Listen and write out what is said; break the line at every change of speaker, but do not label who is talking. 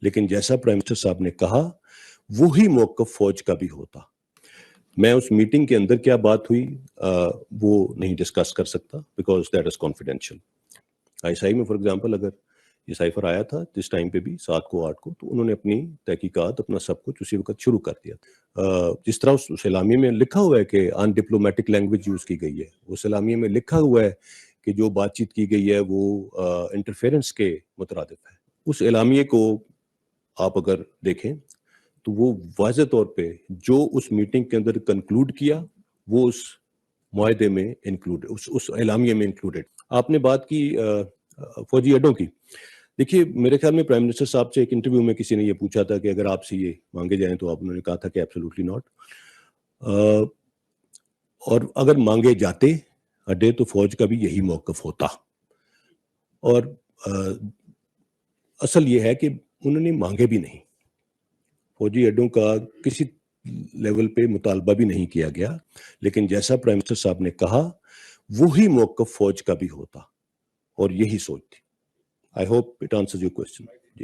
لیکن جیسا prime minister صاحب نے کہا وہی موقف فوج کا بھی ہوتا. میں اس میٹنگ کے اندر کیا بات ہوئی وہ نہیں ڈسکس کر سکتا because that is confidential. ISI میں فار ایگزامپل اگر یہ سائفر آیا تھا جس ٹائم پہ بھی 7 کو 8 کو, تو انہوں نے اپنی تحقیقات اپنا سب کچھ اسی وقت شروع کر دیا تھا. جس طرح اس اعلامیے میں لکھا ہوا ہے کہ ان ڈپلومیٹک لینگویج یوز کی گئی ہے, اس اعلامیے میں لکھا ہوا ہے کہ جو بات چیت کی گئی ہے وہ انٹرفیرنس کے مترادف ہے. اس اعلامیے کو آپ اگر دیکھیں تو وہ واضح طور پہ جو اس میٹنگ کے اندر کنکلوڈ کیا وہ اس معاہدے میں انکلوڈ, اس اعلامیے میں انکلوڈیڈ. آپ نے بات کی فوجی اڈوں کی. دیکھیے میرے خیال میں پرائم منسٹر صاحب سے ایک انٹرویو میں کسی نے یہ پوچھا تھا کہ اگر آپ سے یہ مانگے جائیں تو آپ نے کہا تھا کہ ایبسولوٹلی ناٹ, اور اگر مانگے جاتے اڈے تو فوج کا بھی یہی موقف ہوتا. اور اصل یہ ہے کہ انہوں نے مانگے بھی نہیں, فوجی اڈوں کا کسی لیول پہ مطالبہ بھی نہیں کیا گیا, لیکن جیسا پرائم منسٹر صاحب نے کہا وہی موقف فوج کا بھی ہوتا, اور یہی سوچ تھی. I hope it answers your question.